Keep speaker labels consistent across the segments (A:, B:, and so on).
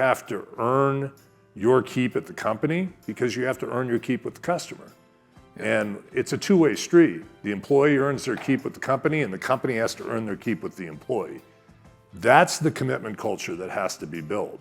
A: have to earn your keep at the company because you have to earn your keep with the customer. And it's a two-way street. The employee earns their keep with the company, and the company has to earn their keep with the employee. That's the commitment culture that has to be built.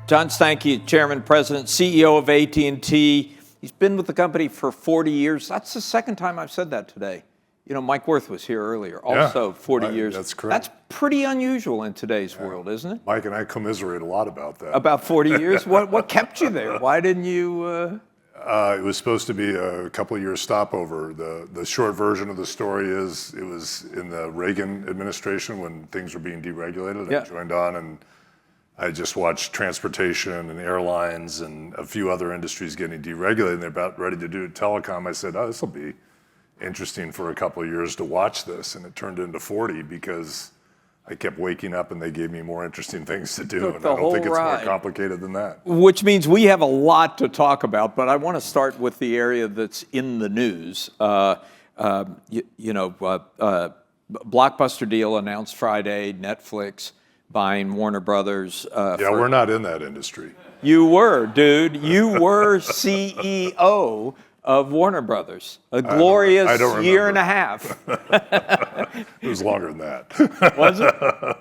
B: John Stankey, Chairman, President, CEO of AT&T. He's been with the company for 40 years. That's the second time I've said that today. You know, Mike Wirth was here earlier, also 40 years.
A: That's correct.
B: That's pretty unusual in today's world, isn't it?
A: Mike and I commiserate a lot about that.
B: About 40 years? What kept you there? Why didn't you?
A: It was supposed to be a couple of years stopover. The short version of the story is it was in the Reagan administration when things were being deregulated. I joined on, and I just watched transportation and airlines and a few other industries getting deregulated, and they're about ready to do telecom. I said, oh, this will be interesting for a couple of years to watch this. And it turned into 40 because I kept waking up and they gave me more interesting things to do. And I don't think it's more complicated than that.
B: Which means we have a lot to talk about, but I want to start with the area that's in the news. Blockbuster deal announced Friday, Netflix buying Warner Brothers.
A: We're not in that industry.
B: You were, dude. You were CEO of Warner Brothers. A glorious year and a half.
A: It was longer than that.
B: Was it?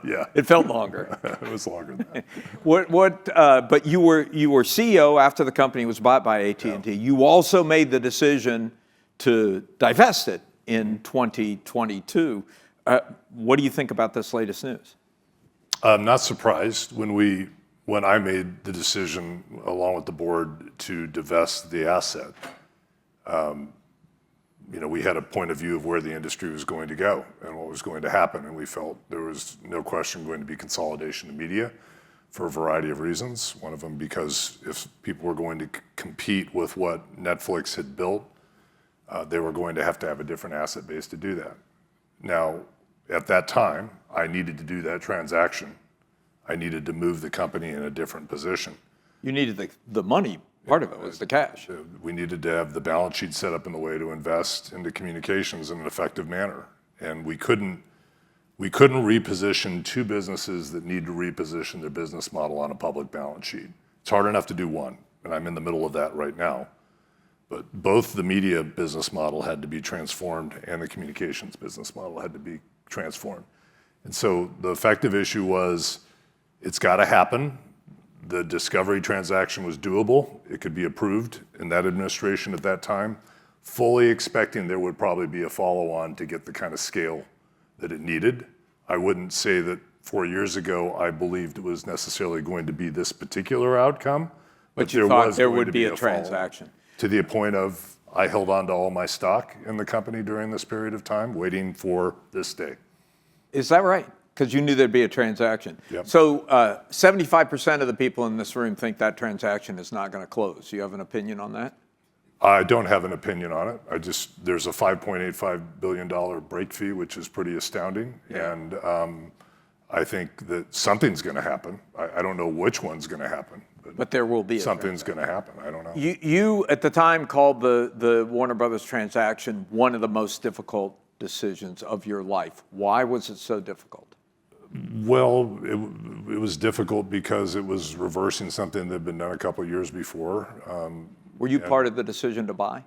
A: Yeah.
B: It felt longer.
A: It was longer than that.
B: But you were CEO after the company was bought by AT&T. Yeah. You also made the decision to divest it in 2022. What do you think about this latest news?
A: I'm not surprised when I made the decision along with the board to divest the asset. We had a point of view of where the industry was going to go and what was going to happen, and we felt there was no question going to be consolidation in media for a variety of reasons. One of them because if people were going to compete with what Netflix had built, they were going to have a different asset base to do that. Now, at that time, I needed to do that transaction. I needed to move the company in a different position.
B: You needed the money. Part of it was the cash.
A: We needed to have the balance sheet set up in the way to invest into communications in an effective manner. And we couldn't reposition two businesses that need to reposition their business model on a public balance sheet. It's hard enough to do one, and I'm in the middle of that right now. But both the media business model had to be transformed and the communications business model had to be transformed. And so the effective issue was, it's got to happen. The Discovery transaction was doable. It could be approved in that administration at that time, fully expecting there would probably be a follow-on to get the kind of scale that it needed. I wouldn't say that 4 years ago I believed it was necessarily going to be this particular outcome.
B: But you thought there would be a transaction.
A: To the point of I held on to all my stock in the company during this period of time, waiting for this day.
B: Is that right? Because you knew there'd be a transaction.
A: Yep.
B: So 75% of the people in this room think that transaction is not going to close. You have an opinion on that?
A: I don't have an opinion on it. There's a $5.85 billion break fee, which is pretty astounding. Yeah. And I think that something's going to happen. I don't know which one's going to happen.
B: But there will be
A: something's going to happen. I don't know.
B: You at the time called the Warner Brothers transaction one of the most difficult decisions of your life. Why was it so difficult?
A: Well, it was difficult because it was reversing something that had been done a couple of years before.
B: Were you part of the decision to buy?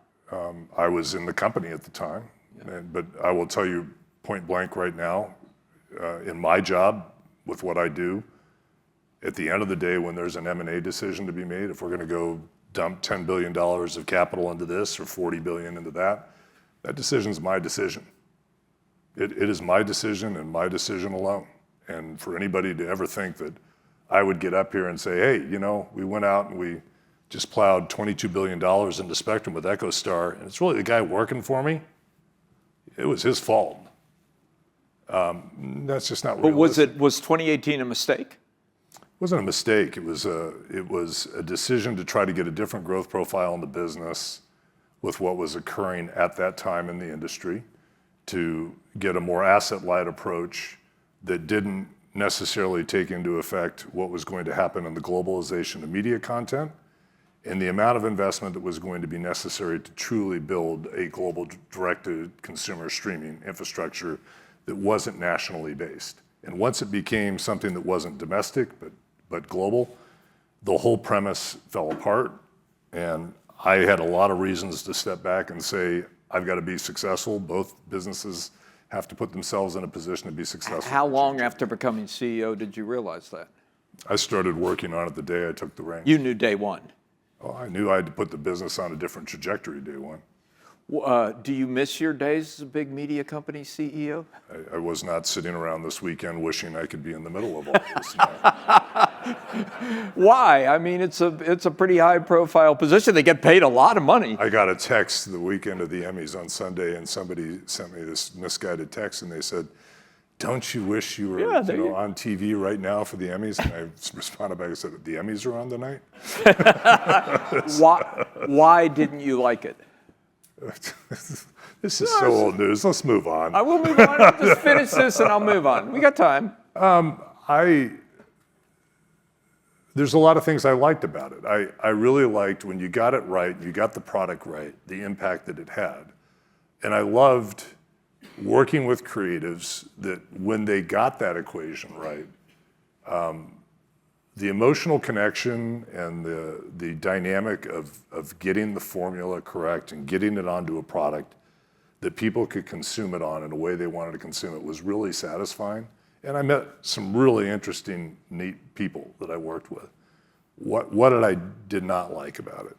A: I was in the company at the time. Yeah. But I will tell you point blank right now, in my job, with what I do, at the end of the day, when there's an M&A decision to be made, if we're going to go dump $10 billion of capital into this or $40 billion into that decision's my decision. It is my decision and my decision alone. And for anybody to ever think that I would get up here and say, hey, we went out and we just plowed $22 billion into Spectrum with EchoStar, and it's really the guy working for me, it was his fault. That's just not realistic.
B: But was 2018 a mistake?
A: It wasn't a mistake. It was a decision to try to get a different growth profile in the business with what was occurring at that time in the industry, to get a more asset-light approach that didn't necessarily take into effect what was going to happen in the globalization of media content and the amount of investment that was going to be necessary to truly build a global direct-to-consumer streaming infrastructure that wasn't nationally based. And once it became something that wasn't domestic but global, the whole premise fell apart. And I had a lot of reasons to step back and say, I've got to be successful. Both businesses have to put themselves in a position to be successful.
B: How long after becoming CEO did you realize that?
A: I started working on it the day I took the reins.
B: You knew day one.
A: Oh, I knew I had to put the business on a different trajectory day one.
B: Do you miss your days as a big media company CEO?
A: I was not sitting around this weekend wishing I could be in the middle of all this. No.
B: Why? I mean, it's a pretty high-profile position. They get paid a lot of money.
A: I got a text the weekend of the Emmys on Sunday, and somebody sent me this misguided text, and they said, "Don't you wish you were on TV right now for the Emmys?" And I responded back and said, "The Emmys are on tonight."
B: Why didn't you like it?
A: This is so old news. Let's move on.
B: I will move on. I'll just finish this and I'll move on. We got time.
A: There's a lot of things I liked about it. I really liked when you got it right, you got the product right, the impact that it had. And I loved working with creatives that when they got that equation right, the emotional connection and the dynamic of getting the formula correct and getting it onto a product that people could consume it on in a way they wanted to consume it was really satisfying. And I met some really interesting, neat people that I worked with. What did not like about it?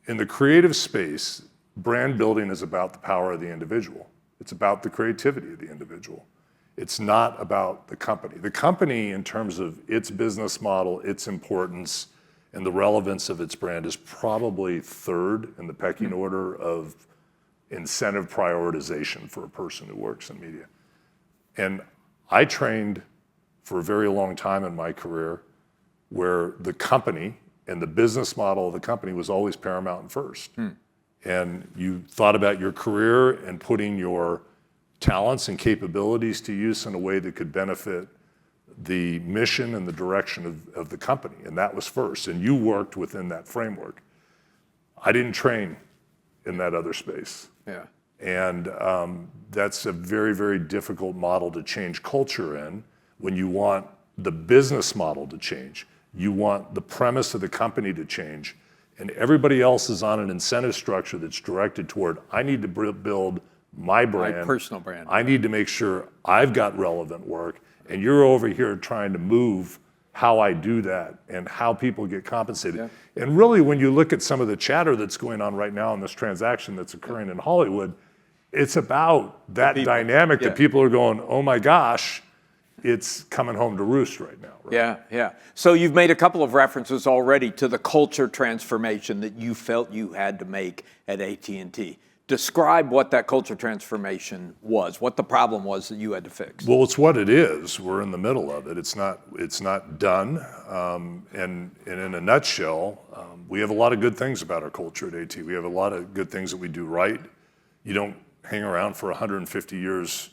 A: In the creative space, brand building is about the power of the individual. It's about the creativity of the individual. It's not about the company. The company, in terms of its business model, its importance, and the relevance of its brand, is probably third in the pecking order of incentive prioritization for a person who works in media. And I trained for a very long time in my career where the company and the business model of the company was always paramount and first. And you thought about your career and putting your talents and capabilities to use in a way that could benefit the mission and the direction of the company. And that was first. And you worked within that framework. I didn't train in that other space.
B: Yeah.
A: And that's a very, very difficult model to change culture in when you want the business model to change. You want the premise of the company to change. And everybody else is on an incentive structure that's directed toward, I need to build my brand.
B: My personal brand.
A: I need to make sure I've got relevant work. And you're over here trying to move how I do that and how people get compensated.
B: Yeah.
A: And really, when you look at some of the chatter that's going on right now in this transaction that's occurring in Hollywood, it's about that dynamic that people are going, oh my gosh, it's coming home to roost right now. Right?
B: Yeah, yeah. So you've made a couple of references already to the culture transformation that you felt you had to make at AT&T. Describe what that culture transformation was, what the problem was that you had to fix.
A: Well, it's what it is. We're in the middle of it. It's not done. And in a nutshell, we have a lot of good things about our culture at AT. We have a lot of good things that we do right. You don't hang around for 150 years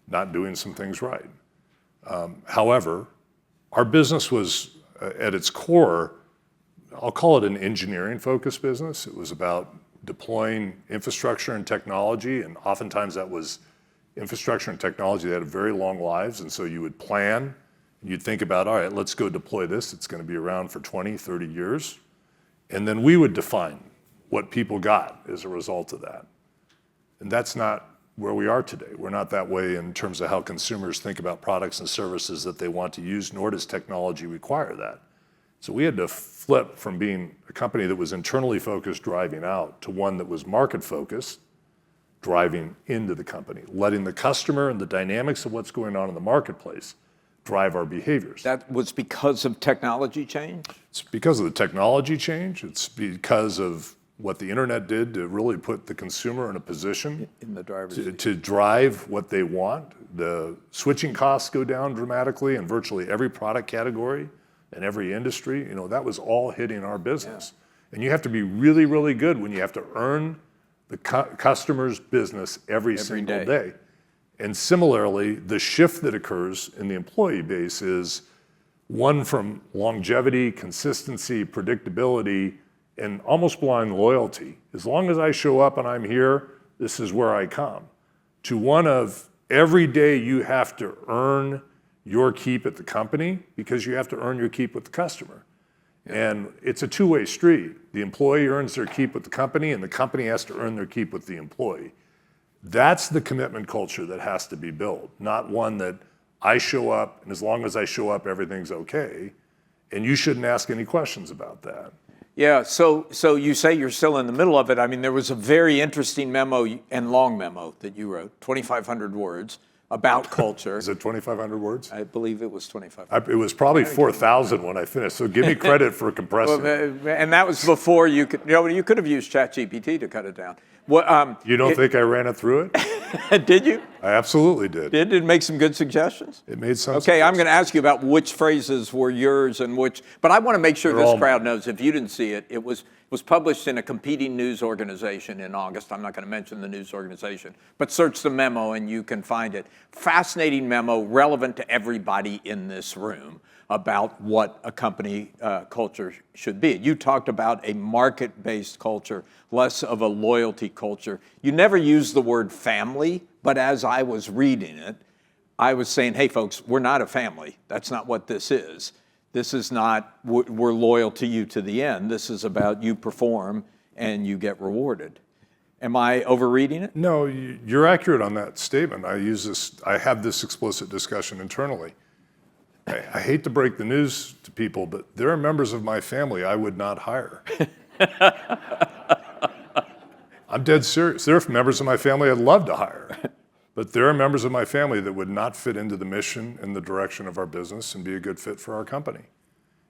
A: not doing some things right. However, our business was, at its core, I'll call it an engineering-focused business. It was about deploying infrastructure and technology, and oftentimes that was infrastructure and technology that had very long lives, and so you would plan, and you'd think about, all right, let's go deploy this. It's going to be around for 20, 30 years. And then we would define what people got as a result of that. And that's not where we are today. We're not that way in terms of how consumers think about products and services that they want to use, nor does technology require that. So we had to flip from being a company that was internally focused, driving out, to one that was market focused, driving into the company, letting the customer and the dynamics of what's going on in the marketplace drive our behaviors.
B: That was because of technology change?
A: It's because of the technology change. It's because of what the internet did to really put the consumer in a position
B: in the driver's
A: to drive what they want. The switching costs go down dramatically in virtually every product category and every industry. You know, that was all hitting our business. And you have to be really, really good when you have to earn the customer's business every single day. And similarly, the shift that occurs in the employee base is one from longevity, consistency, predictability, and almost blind loyalty. As long as I show up and I'm here, this is where I come. To one of every day you have to earn your keep at the company because you have to earn your keep with the customer. And it's a two-way street. The employee earns their keep with the company and the company has to earn their keep with the employee. That's the commitment culture that has to be built, not one that I show up and as long as I show up, everything's okay. And you shouldn't ask any questions about that.
B: Yeah, so you say you're still in the middle of it. I mean, there was a very interesting memo and long memo that you wrote, 2,500 words, about culture.
A: Is it 2,500 words?
B: I believe it was 2,500.
A: It was probably 4,000 when I finished, so give me credit for compressing it.
B: And that was before you could, you could have used ChatGPT to cut it down.
A: You don't think I ran it through it?
B: Did you?
A: I absolutely did.
B: Did it make some good suggestions?
A: It made some
B: Okay, I'm going to ask you about which phrases were yours and which, but I want to make sure this crowd knows, if you didn't see it, it was published in a competing news organization in August. I'm not going to mention the news organization, but search the memo and you can find it. Fascinating memo, relevant to everybody in this room about what a company culture should be. You talked about a market-based culture, less of a loyalty culture. You never used the word family, but as I was reading it, I was saying, hey folks, we're not a family. That's not what this is. This is not, we're loyal to you to the end. This is about you perform and you get rewarded. Am I overreading it?
A: No, you're accurate on that statement. I have this explicit discussion internally. I hate to break the news to people, but there are members of my family I would not hire. I'm dead serious. There are members of my family I'd love to hire. But there are members of my family that would not fit into the mission and the direction of our business and be a good fit for our company.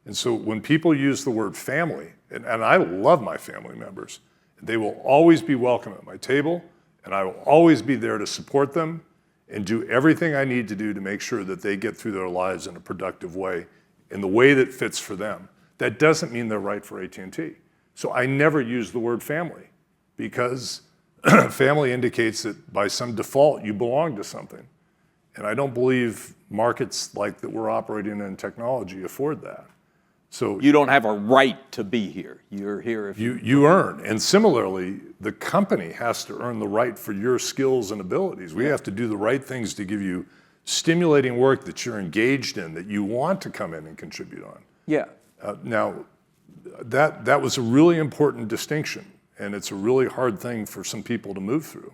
A: And so when people use the word family, and I love my family members, they will always be welcome at my table, and I will always be there to support them and do everything I need to do to make sure that they get through their lives in a productive way, in the way that fits for them. That doesn't mean they're right for AT&T. So I never use the word family because family indicates that by some default you belong to something. And I don't believe markets like that we're operating in technology afford that. So
B: you don't have a right to be here. You're here if
A: you earn. And similarly, the company has to earn the right for your skills and abilities. We have to do the right things to give you stimulating work that you're engaged in, that you want to come in and contribute on.
B: Yeah.
A: Now, that was a really important distinction, and it's a really hard thing for some people to move through.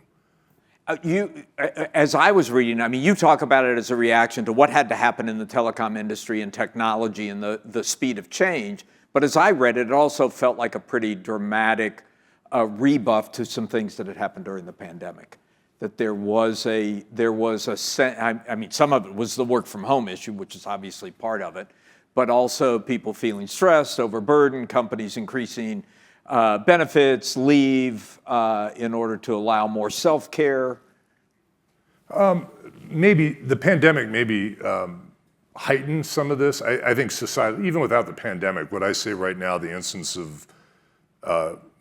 B: As I was reading, I mean, you talk about it as a reaction to what had to happen in the telecom industry and technology and the speed of change. But as I read it, it also felt like a pretty dramatic rebuff to some things that had happened during the pandemic. That there was a I mean, some of it was the work from home issue, which is obviously part of it, but also people feeling stressed, overburdened, companies increasing benefits, leave in order to allow more self-care?
A: Maybe the pandemic heightened some of this. I think society, even without the pandemic, what I say right now, the instance of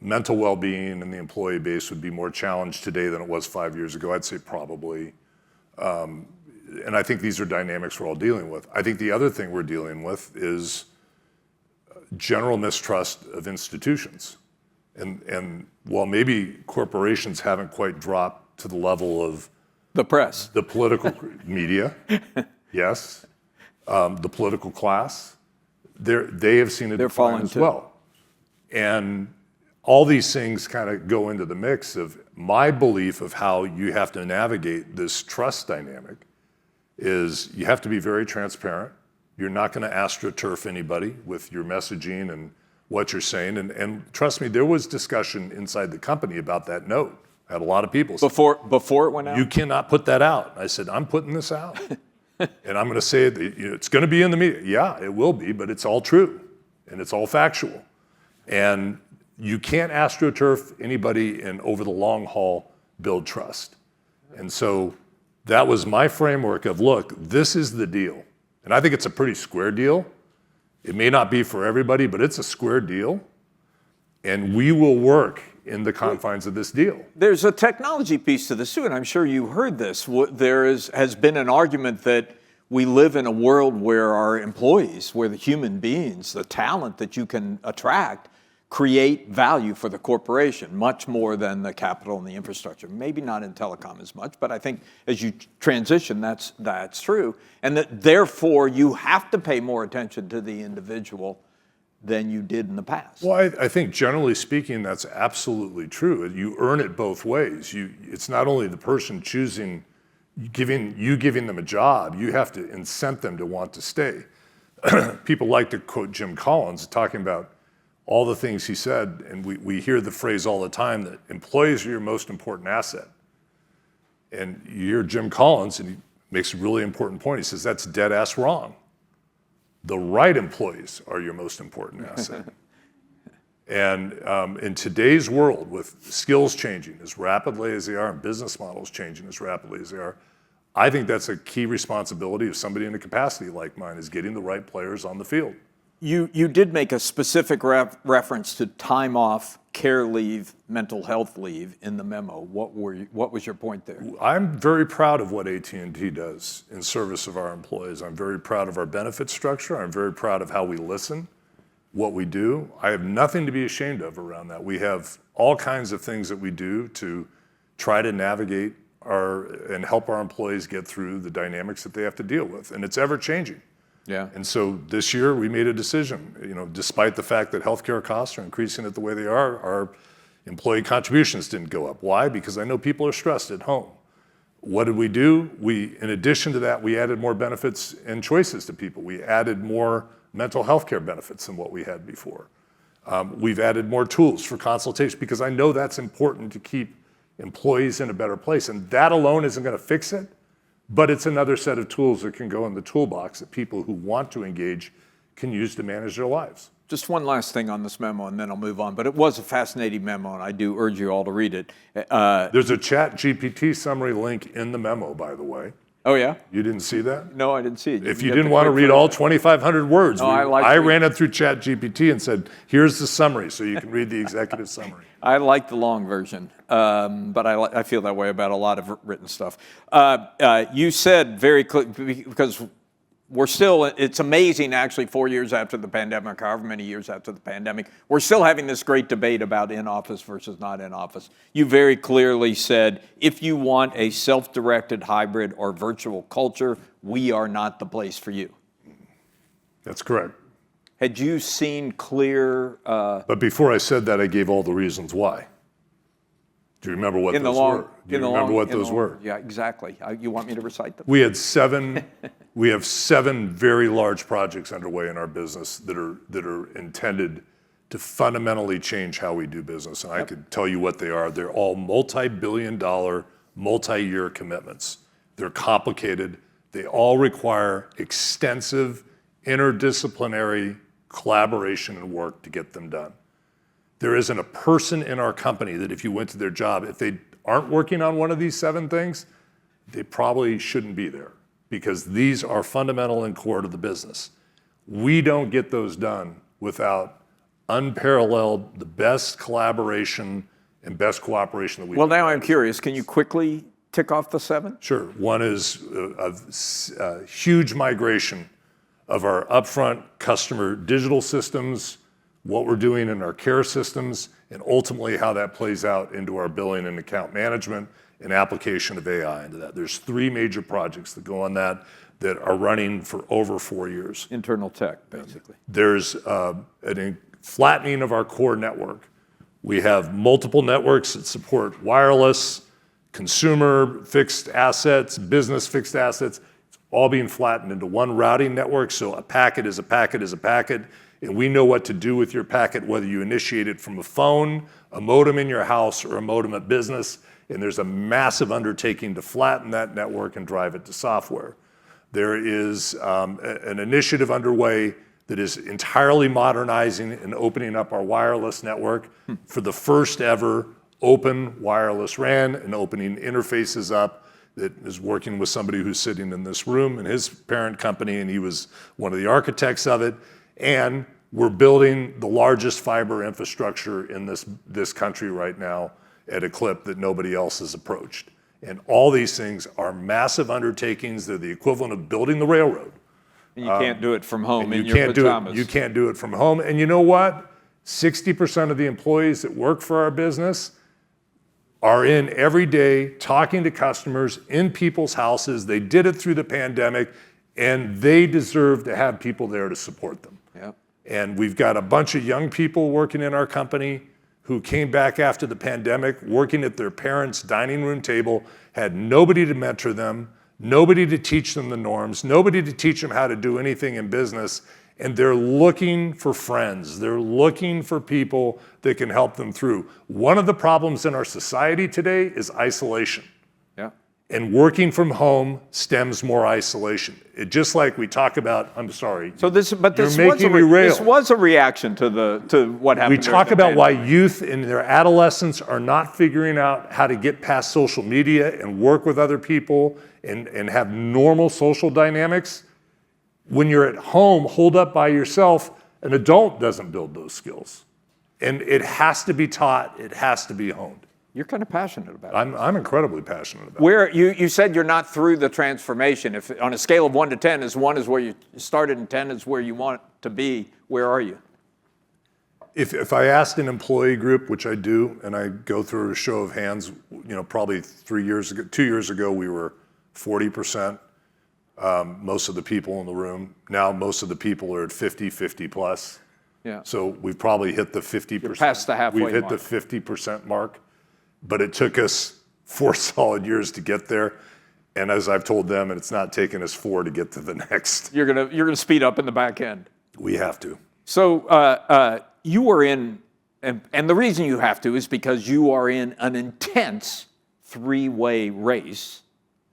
A: mental well-being in the employee base would be more challenged today than it was 5 years ago. I'd say probably. And I think these are dynamics we're all dealing with. I think the other thing we're dealing with is general mistrust of institutions. And while maybe corporations haven't quite dropped to the level of
B: the press,
A: the political media, yes, the political class, they have seen a decline as well. And all these things kind of go into the mix of my belief of how you have to navigate this trust dynamic is you have to be very transparent. You're not going to astroturf anybody with your messaging and what you're saying. And trust me, there was discussion inside the company about that note. I had a lot of people say,
B: before it went out?
A: You cannot put that out. I said, I'm putting this out. And I'm going to say it, it's going to be in the media. Yeah, it will be, but it's all true. And it's all factual. And you can't astroturf anybody and over the long haul build trust. And so that was my framework of, look, this is the deal. And I think it's a pretty square deal. It may not be for everybody, but it's a square deal. And we will work in the confines of this deal.
B: There's a technology piece to this too, and I'm sure you heard this. Has been an argument that we live in a world where our employees, where the human beings, the talent that you can attract, create value for the corporation, much more than the capital and the infrastructure. Maybe not in telecom as much, but I think as you transition, that's true. And that therefore you have to pay more attention to the individual than you did in the past.
A: Well, I think generally speaking, that's absolutely true. You earn it both ways. It's not only the person choosing, giving them a job, you have to incent them to want to stay. People like to quote Jim Collins talking about all the things he said, and we hear the phrase all the time that employees are your most important asset. And you hear Jim Collins, and he makes a really important point. He says, that's dead ass wrong. The right employees are your most important asset. And in today's world, with skills changing as rapidly as they are and business models changing as rapidly as they are, I think that's a key responsibility of somebody in a capacity like mine, is getting the right players on the field.
B: You did make a specific reference to time off, care leave, mental health leave in the memo. What was your point there?
A: I'm very proud of what AT&T does in service of our employees. I'm very proud of our benefit structure. I'm very proud of how we listen, what we do. I have nothing to be ashamed of around that. We have all kinds of things that we do to try to navigate and help our employees get through the dynamics that they have to deal with. And it's ever changing.
B: Yeah.
A: And so this year we made a decision, despite the fact that healthcare costs are increasing at the way they are, our employee contributions didn't go up. Why? Because I know people are stressed at home. What did we do? In addition to that, we added more benefits and choices to people. We added more mental health care benefits than what we had before. We've added more tools for consultation because I know that's important to keep employees in a better place. And that alone isn't going to fix it. But it's another set of tools that can go in the toolbox that people who want to engage can use to manage their lives.
B: Just one last thing on this memo, and then I'll move on. But it was a fascinating memo, and I do urge you all to read it.
A: There's a ChatGPT summary link in the memo, by the way.
B: Oh, yeah?
A: You didn't see that?
B: No, I didn't see it.
A: If you didn't want to read all 2,500 words, I ran it through ChatGPT and said, here's the summary, so you can read the executive summary.
B: I like the long version, but I feel that way about a lot of written stuff. You said very clear, because it's amazing actually 4 years after the pandemic, however many years after the pandemic, we're still having this great debate about in-office versus not in-office. You very clearly said, if you want a self-directed hybrid or virtual culture, we are not the place for you.
A: That's correct.
B: Had you seen clear...
A: But before I said that, I gave all the reasons why. Do you remember what those were? Do you remember what those were?
B: Yeah, exactly. You want me to recite them?
A: We have seven very large projects underway in our business that are intended to fundamentally change how we do business. And I could tell you what they are. They're all multi-billion-dollar, multi-year commitments. They're complicated. They all require extensive interdisciplinary collaboration and work to get them done. There isn't a person in our company that if you went to their job, if they aren't working on one of these 7 things, they probably shouldn't be there, because these are fundamental and core to the business. We don't get those done without unparalleled, the best collaboration and best cooperation that we
B: Well, now I'm curious. Can you quickly tick off the 7?
A: Sure. One is a huge migration of our upfront customer digital systems, what we're doing in our care systems, and ultimately how that plays out into our billing and account management and application of AI into that. There's 3 major projects that go on that are running for over 4 years.
B: Internal tech, basically.
A: There's a flattening of our core network. We have multiple networks that support wireless, consumer fixed assets, business fixed assets. It's all being flattened into one routing network, so a packet is a packet is a packet, and we know what to do with your packet, whether you initiate it from a phone, a modem in your house, or a modem at business, and there's a massive undertaking to flatten that network and drive it to software. There is an initiative underway that is entirely modernizing and opening up our wireless network for the first ever open wireless RAN and opening interfaces up that is working with somebody who's sitting in this room and his parent company, and he was one of the architects of it. And We're building the largest fiber infrastructure in this country right now at a clip that nobody else has approached. And all these things are massive undertakings. They're the equivalent of building the railroad.
B: And you can't do it from home in
A: You
B: your
A: can't
B: pajamas.
A: you can't do it from home. And you know what? 60% of the employees that work for our business are in every day talking to customers in people's houses. They did it through the pandemic, and they deserve to have people there to support them.
B: Yep.
A: And we've got a bunch of young people working in our company who came back after the pandemic, working at their parents' dining room table, had nobody to mentor them, nobody to teach them the norms, nobody to teach them how to do anything in business. And they're looking for friends. They're looking for people that can help them through. One of the problems in our society today is isolation.
B: Yeah.
A: And working from home stems more isolation. It just like we talk about, I'm sorry.
B: So this was a reaction to what happened.
A: We talk about why youth in their adolescence are not figuring out how to get past social media and work with other people and have normal social dynamics. When you're at home, holed up by yourself, an adult doesn't build those skills. And it has to be taught, it has to be honed.
B: You're kind of passionate about it.
A: I'm incredibly passionate about it.
B: Where you said you're not through the transformation. If on a scale of 1 to 10, as 1 is where you started and 10 is where you want to be, where are you?
A: If I asked an employee group, which I do, and I go through a show of hands, probably 2 years ago, we were 40%. Most of the people in the room. Now most of the people are at 50 plus.
B: Yeah.
A: So we've probably hit the 50%.
B: You're past the halfway mark.
A: We've hit the 50% mark, but it took us 4 solid years to get there. And as I've told them, and it's not taking us 4 to get to the next.
B: You're gonna speed up in the back end.
A: We have to.
B: So you were in, and the reason you have to is because you are in an intense 3-way race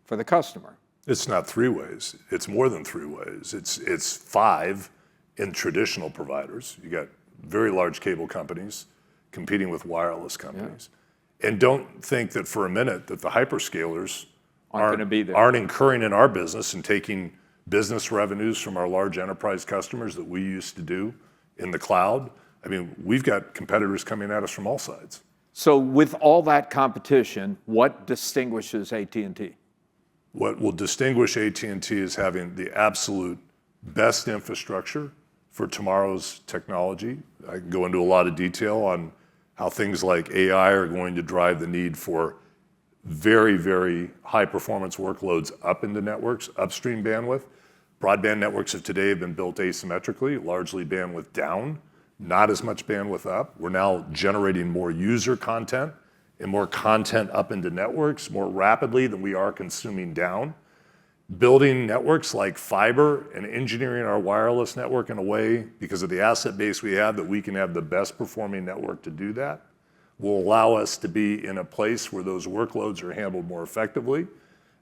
B: for the customer.
A: It's not 3 ways. It's more than 3 ways. It's 5 in traditional providers. You got very large cable companies competing with wireless companies. Yeah. And don't think that for a minute that the hyperscalers aren't incurring in our business and taking business revenues from our large enterprise customers that we used to do in the cloud. I mean, we've got competitors coming at us from all sides.
B: So with all that competition, what distinguishes AT&T?
A: What will distinguish AT&T is having the absolute best infrastructure for tomorrow's technology. I can go into a lot of detail on how things like AI are going to drive the need for very, very high performance workloads up into networks, upstream bandwidth. Broadband networks of today have been built asymmetrically, largely bandwidth down, not as much bandwidth up. We're now generating more user content and more content up into networks more rapidly than we are consuming down. Building networks like fiber and engineering our wireless network in a way, because of the asset base we have, that we can have the best performing network to do that, will allow us to be in a place where those workloads are handled more effectively.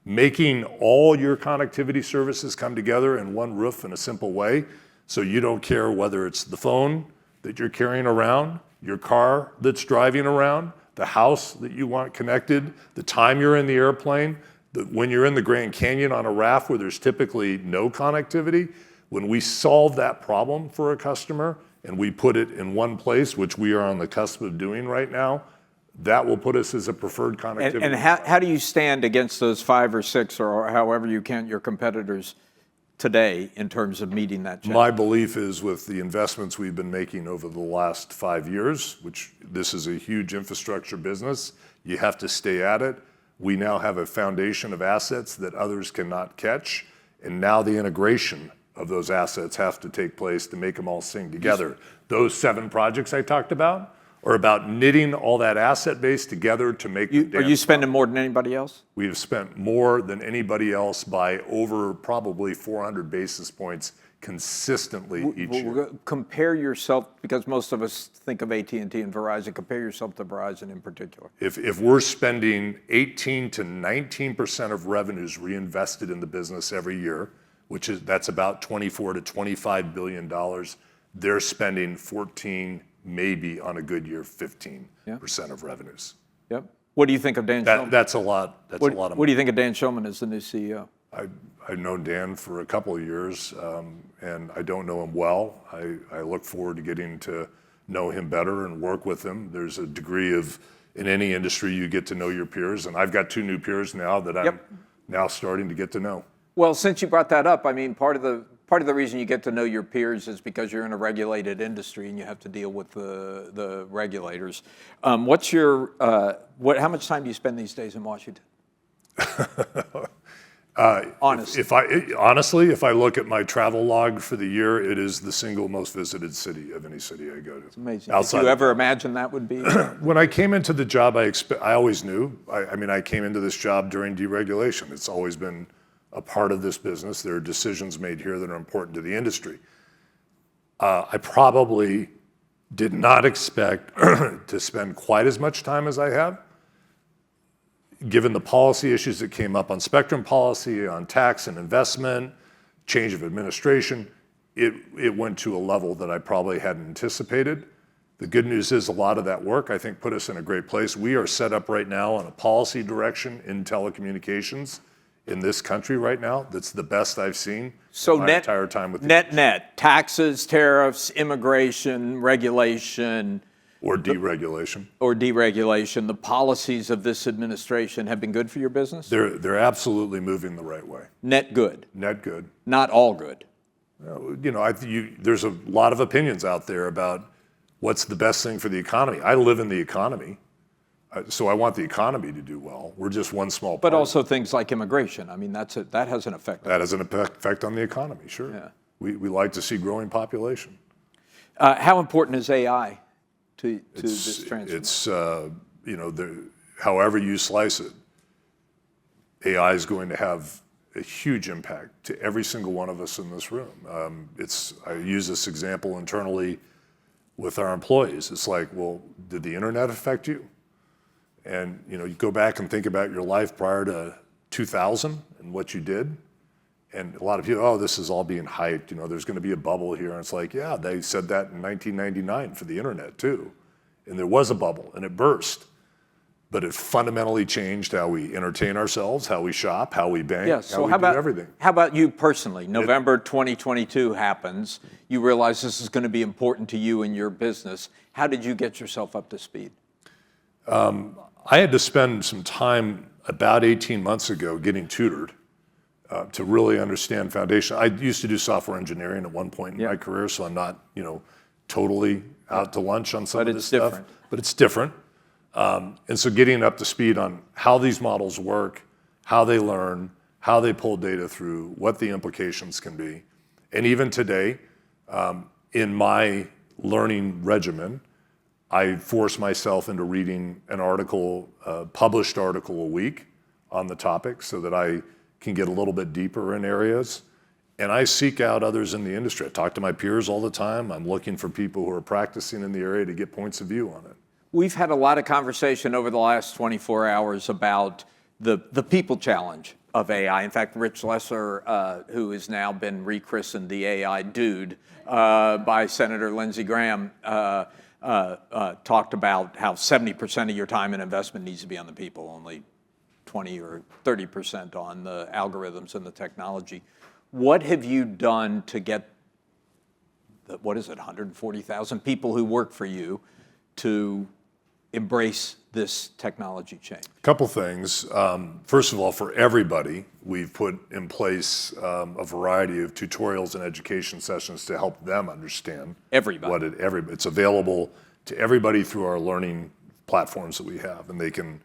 A: Making all your connectivity services come together in one roof in a simple way, so you don't care whether it's the phone that you're carrying around, your car that's driving around, the house that you want connected, the time you're in the airplane, when you're in the Grand Canyon on a raft where there's typically no connectivity. When we solve that problem for a customer and we put it in one place, which we are on the cusp of doing right now, that will put us as a preferred connectivity.
B: And how do you stand against those 5 or 6 or however you count your competitors today in terms of meeting that challenge?
A: My belief is with the investments we've been making over the last 5 years, which this is a huge infrastructure business, you have to stay at it. We now have a foundation of assets that others cannot catch, and now the integration of those assets have to take place to make them all sing together. Those 7 projects I talked about are about knitting all that asset base together to make them dance.
B: Are you spending more than anybody else?
A: We have spent more than anybody else by over probably 400 basis points consistently each year.
B: Compare yourself, because most of us think of AT&T and Verizon, compare yourself to Verizon in particular.
A: If we're spending 18 to 19% of revenues reinvested in the business every year, that's about $24 to $25 billion, they're spending 14, maybe on a good year, 15% of revenues.
B: Yep. What do you think of Dan Shulman?
A: That's a lot. That's a lot of money.
B: What do you think of Dan Shulman as the new CEO?
A: I I've known Dan for a couple of years, and I don't know him well. I look forward to getting to know him better and work with him. There's a degree of, in any industry, you get to know your peers, and I've got 2 new peers now that I'm now starting to get to know.
B: Well, since you brought that up, I mean, part of the reason you get to know your peers is because you're in a regulated industry and you have to deal with the regulators. How much time do you spend these days in Washington? Honestly.
A: If I look at my travel log for the year, it is the single most visited city of any city I go to.
B: It's amazing. Did you ever imagine that would be?
A: When I came into the job, I always knew. I came into this job during deregulation. It's always been a part of this business. There are decisions made here that are important to the industry. I probably did not expect to spend quite as much time as I have, given the policy issues that came up on spectrum policy, on tax and investment, change of administration. It went to a level that I probably hadn't anticipated. The good news is a lot of that work, I think, put us in a great place. We are set up right now on a policy direction in telecommunications in this country right now that's the best I've seen my entire time with
B: net, taxes, tariffs, immigration, regulation.
A: Or deregulation.
B: The policies of this administration have been good for your business?
A: They're absolutely moving the right way.
B: Net good.
A: Net good.
B: Not all good.
A: There's a lot of opinions out there about what's the best thing for the economy. I live in the economy, so I want the economy to do well. We're just one small part.
B: But also things like immigration. I mean, that has an effect.
A: That has an effect on the economy, sure. Yeah. We like to see growing population.
B: How important is AI to this transformation?
A: It's, however you slice it, AI is going to have a huge impact to every single one of us in this room. I use this example internally with our employees. It's like, well, did the internet affect you? And you go back and think about your life prior to 2000 and what you did. And a lot of people, this is all being hyped. There's going to be a bubble here. And it's like, yeah, they said that in 1999 for the internet too. And there was a bubble and it burst. But it fundamentally changed how we entertain ourselves, how we shop, how we bank, how we do everything.
B: How about you personally? November 2022 happens. You realize this is going to be important to you and your business. How did you get yourself up to speed?
A: I had to spend some time about 18 months ago getting tutored to really understand foundation. I used to do software engineering at one point in my career, so I'm not, totally out to lunch on some of this stuff. But it's different. And so getting up to speed on how these models work, how they learn, how they pull data through, what the implications can be. And even today, in my learning regimen, I force myself into reading an article, published article a week on the topic so that I can get a little bit deeper in areas. And I seek out others in the industry. I talk to my peers all the time. I'm looking for people who are practicing in the area to get points of view on it.
B: We've had a lot of conversation over the last 24 hours about the people challenge of AI. In fact, Rich Lesser, who has now been rechristened the AI dude by Senator Lindsey Graham, talked about how 70% of your time and investment needs to be on the people, only 20 or 30% on the algorithms and the technology. What have you done to get, 140,000 people who work for you to embrace this technology change?
A: A couple things. First of all, for everybody, we've put in place a variety of tutorials and education sessions to help them understand
B: everybody.
A: It's available to everybody through our learning platforms that we have, and they can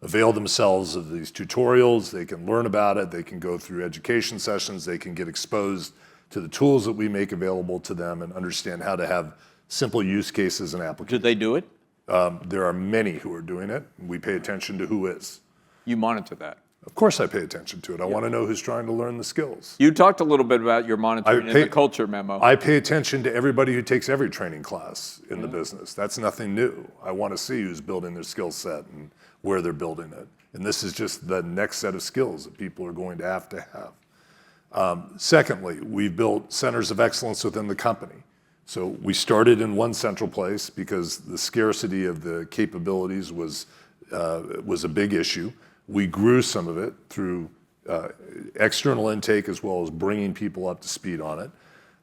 A: avail themselves of these tutorials. They can learn about it. They can go through education sessions. They can get exposed to the tools that we make available to them and understand how to have simple use cases and applications.
B: Did they do it?
A: There are many who are doing it. We pay attention to who is.
B: You monitor that?
A: Of course I pay attention to it. I want to know who's trying to learn the skills.
B: You talked a little bit about your monitoring in the culture memo.
A: I pay attention to everybody who takes every training class in the business. That's nothing new. I want to see who's building their skill set and where they're building it. And this is just the next set of skills that people are going to have. Secondly, we've built centers of excellence within the company. So we started in one central place because the scarcity of the capabilities was a big issue. We grew some of it through external intake as well as bringing people up to speed on it.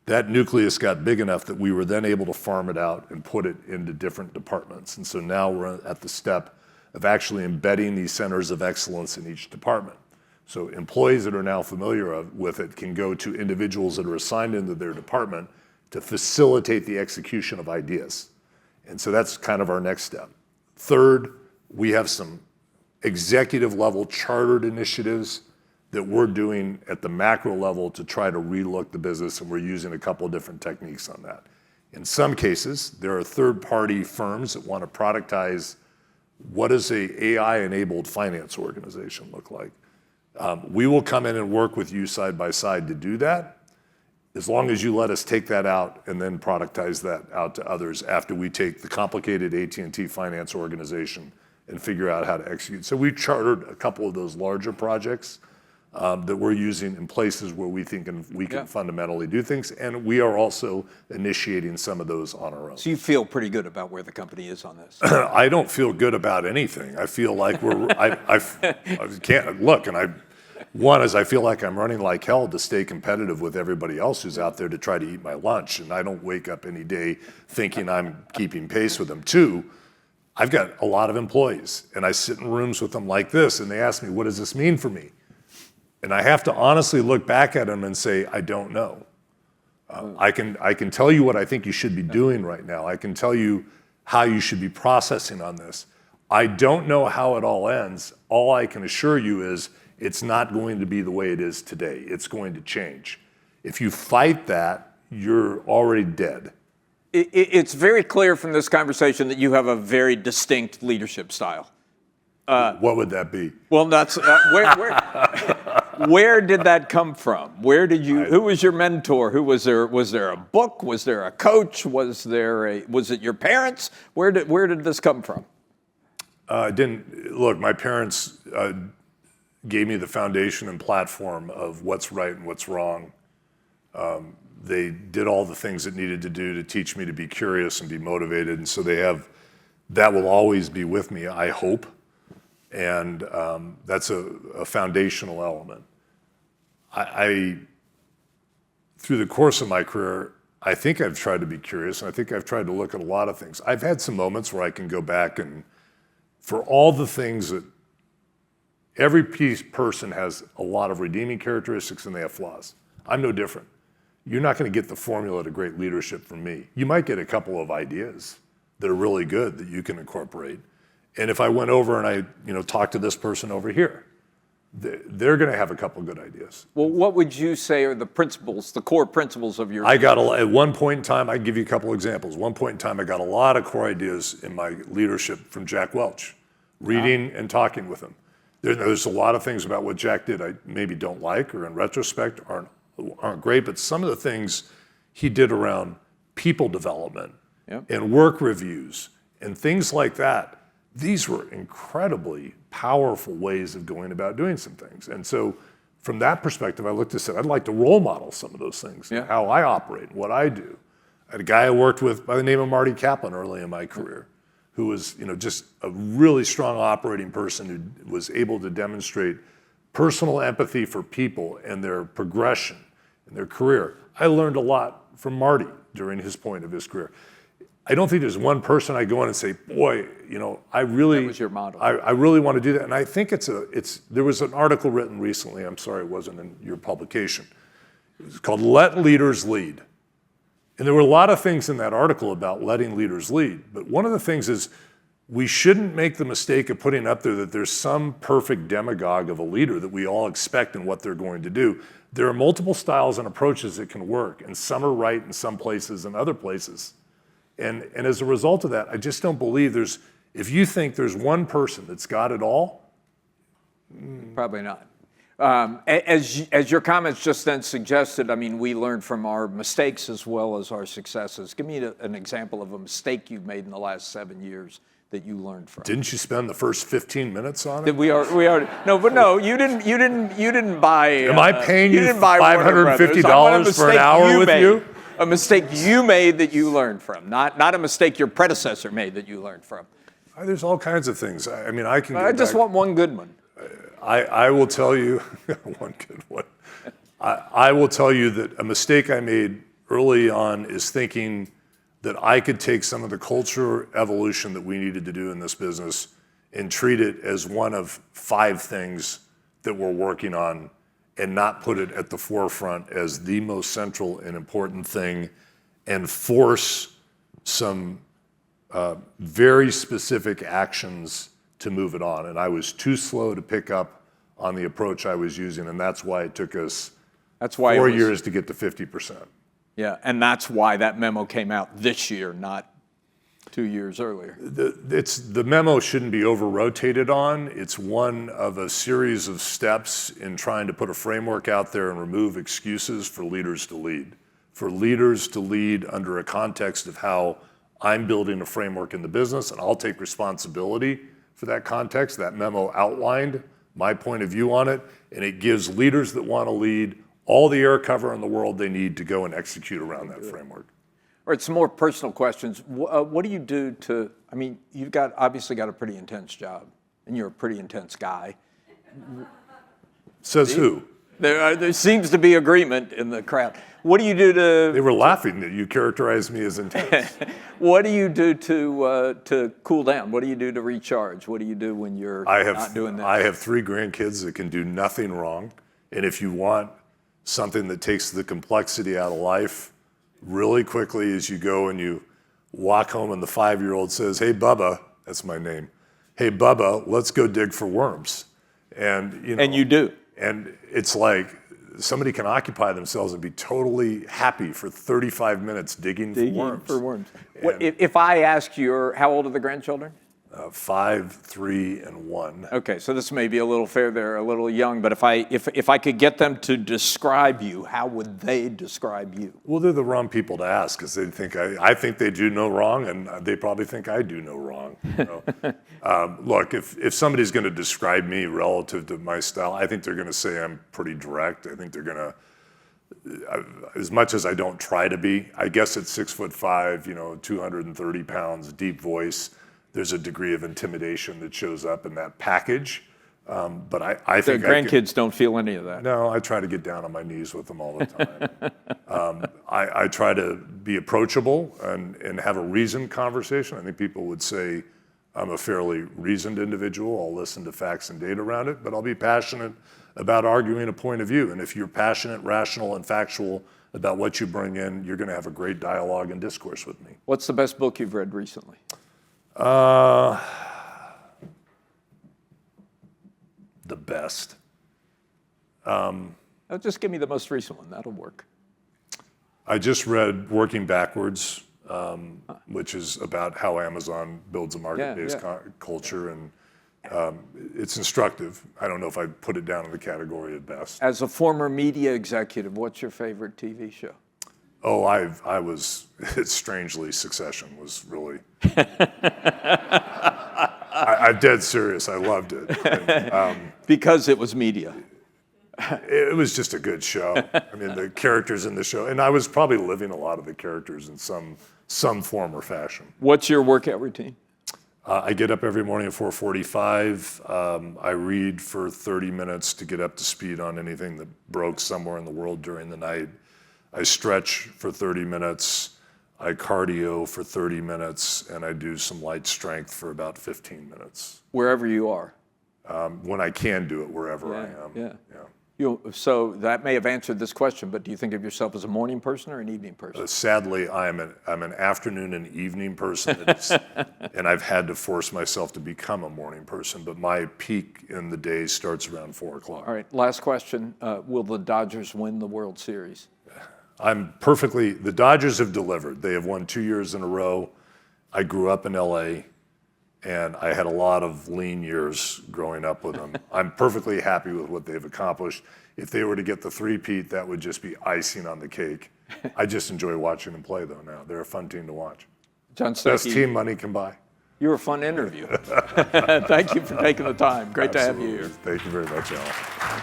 A: That nucleus got big enough that we were then able to farm it out and put it into different departments. And so now we're at the step of actually embedding these centers of excellence in each department. So employees that are now familiar with it can go to individuals that are assigned into their department to facilitate the execution of ideas. And so that's kind of our next step. Third, we have some executive level chartered initiatives that we're doing at the macro level to try to relook the business, and we're using a couple of different techniques on that. In some cases, there are third-party firms that want to productize what does a AI-enabled finance organization look like. We will come in and work with you side by side to do that, as long as you let us take that out and then productize that out to others after we take the complicated AT&T finance organization and figure out how to execute. So we chartered a couple of those larger projects that we're using in places where we think we can fundamentally do things, and we are also initiating some of those on our own.
B: So you feel pretty good about where the company is on this?
A: I don't feel good about anything. I feel like I can't look, and I feel like I'm running like hell to stay competitive with everybody else who's out there to try to eat my lunch, and I don't wake up any day thinking I'm keeping pace with them. Two, I've got a lot of employees, and I sit in rooms with them like this, and they ask me, what does this mean for me? And I have to honestly look back at them and say, I don't know. I can tell you what I think you should be doing right now. I can tell you how you should be processing on this. I don't know how it all ends. All I can assure you is it's not going to be the way it is today. It's going to change. If you fight that, you're already dead.
B: It's very clear from this conversation that you have a very distinct leadership style.
A: What would that be?
B: Well, that's where did that come from? Who was your mentor? Was there a book? Was there a coach? Was it your parents? Where did this come from?
A: Look, my parents gave me the foundation and platform of what's right and what's wrong. They did all the things it needed to do to teach me to be curious and be motivated, and so that will always be with me, I hope. And that's a foundational element. Through the course of my career, I think I've tried to be curious, and I think I've tried to look at a lot of things. I've had some moments where I can go back and, for all the things that every person has a lot of redeeming characteristics and they have flaws. I'm no different. You're not going to get the formula to great leadership from me. You might get a couple of ideas that are really good that you can incorporate. And if I went over and I talked to this person over here, they're going to have a couple of good ideas.
B: Well, what would you say are the principles, the core principles of your?
A: At one point in time, I can give you a couple of examples. One point in time, I got a lot of core ideas in my leadership from Jack Welch, reading and talking with him. There's a lot of things about what Jack did I maybe don't like, or in retrospect aren't great, but some of the things he did around people development and work reviews and things like that, these were incredibly powerful ways of going about doing some things. And so from that perspective, I looked and said, I'd like to role model some of those things, how I operate, what I do. I had a guy I worked with by the name of Marty Kaplan early in my career, who was just a really strong operating person who was able to demonstrate personal empathy for people and their progression in their career. I learned a lot from Marty during his point of his career. I don't think there's one person I go in and say, boy, I really—
B: That was your model.
A: I really want to do that. And I think there was an article written recently, I'm sorry it wasn't in your publication. It was called Let Leaders Lead. And there were a lot of things in that article about letting leaders lead. But one of the things is we shouldn't make the mistake of putting up there that there's some perfect demagogue of a leader that we all expect in what they're going to do. There are multiple styles and approaches that can work, and some are right in some places and other places. And as a result of that, I just don't believe if you think there's one person that's got it all.
B: Probably not. As your comments just then suggested, we learned from our mistakes as well as our successes. Give me an example of a mistake you've made in the last 7 years that you learned from.
A: Didn't you spend the first 15 minutes on it?
B: We already no, you didn't buy.
A: Am I paying you
B: $550
A: for an hour with you?
B: A mistake you made that you learned from, not a mistake your predecessor made that you learned from.
A: There's all kinds of things. I can.
B: I just want one good one.
A: I will tell you, one good one. I will tell you that a mistake I made early on is thinking that I could take some of the culture evolution that we needed to do in this business and treat it as one of 5 things that we're working on and not put it at the forefront as the most central and important thing and force some very specific actions to move it on. And I was too slow to pick up on the approach I was using, and that's why it took us 4 years to get to 50%.
B: Yeah, and that's why that memo came out this year, not 2 years earlier.
A: The memo shouldn't be over-rotated on. It's one of a series of steps in trying to put a framework out there and remove excuses for leaders to lead. For leaders to lead under a context of how I'm building a framework in the business, and I'll take responsibility for that context. That memo outlined my point of view on it, and it gives leaders that want to lead all the air cover in the world they need to go and execute around that framework.
B: All right, some more personal questions. What do you do to, I mean, you've obviously got a pretty intense job, and you're a pretty intense guy.
A: Says who?
B: There seems to be agreement in the crowd. What do you do to...
A: They were laughing that you characterized me as intense.
B: What do you do to cool down? What do you do to recharge? What do you do when you're not doing that?
A: I have 3 grandkids that can do nothing wrong, and if you want something that takes the complexity out of life really quickly, as you go and you walk home and the 5-year-old says, "Hey, Bubba," that's my name, "Hey, Bubba, let's go dig for worms." And
B: you do.
A: And it's like somebody can occupy themselves and be totally happy for 35 minutes digging for worms.
B: If I ask how old are the grandchildren?
A: 5, 3, and 1.
B: Okay, so this may be a little fair. They're a little young, but if I could get them to describe you, how would they describe you?
A: Well, they're the wrong people to ask because they think I think they do no wrong, and they probably think I do no wrong. Look, if somebody's going to describe me relative to my style, I think they're going to say I'm pretty direct. I think they're going to, as much as I don't try to be, I guess at 6'5", 230 pounds, deep voice, there's a degree of intimidation that shows up in that package. But I think
B: the grandkids don't feel any of that.
A: No, I try to get down on my knees with them all the time. I try to be approachable and have a reasoned conversation. I think people would say I'm a fairly reasoned individual. I'll listen to facts and data around it, but I'll be passionate about arguing a point of view. And if you're passionate, rational, and factual about what you bring in, you're going to have a great dialogue and discourse with me.
B: What's the best book you've read recently?
A: The best.
B: Just give me the most recent one. That'll work.
A: I just read Working Backwards, which is about how Amazon builds a market-based culture, and it's instructive. I don't know if I'd put it down in the category of best.
B: As a former media executive, what's your favorite TV show?
A: Oh, strangely, Succession was really, I'm dead serious, I loved it. And,
B: because it was media.
A: It was just a good show. I mean, the characters in the show, and I was probably living a lot of the characters in some form or fashion.
B: What's your workout routine?
A: I get up every morning at 4:45. I read for 30 minutes to get up to speed on anything that broke somewhere in the world during the night. I stretch for 30 minutes, I cardio for 30 minutes, and I do some light strength for about 15 minutes.
B: Wherever you are?
A: When I can do it, wherever I am.
B: Yeah. So that may have answered this question, but do you think of yourself as a morning person or an evening person?
A: Sadly, I'm an afternoon and evening person, and I've had to force myself to become a morning person, but my peak in the day starts around 4 o'clock.
B: All right, last question. Will the Dodgers win the World Series?
A: The Dodgers have delivered. They have won 2 years in a row. I grew up in LA, and I had a lot of lean years growing up with them. I'm perfectly happy with what they've accomplished. If they were to get the three-peat, that would just be icing on the cake. I just enjoy watching them play, though, now. They're a fun team to watch.
B: John Stankey,
A: best team money can buy.
B: You were a fun interview. Thank you for taking the time. Great to have you here.
A: Thank you very much, Alan.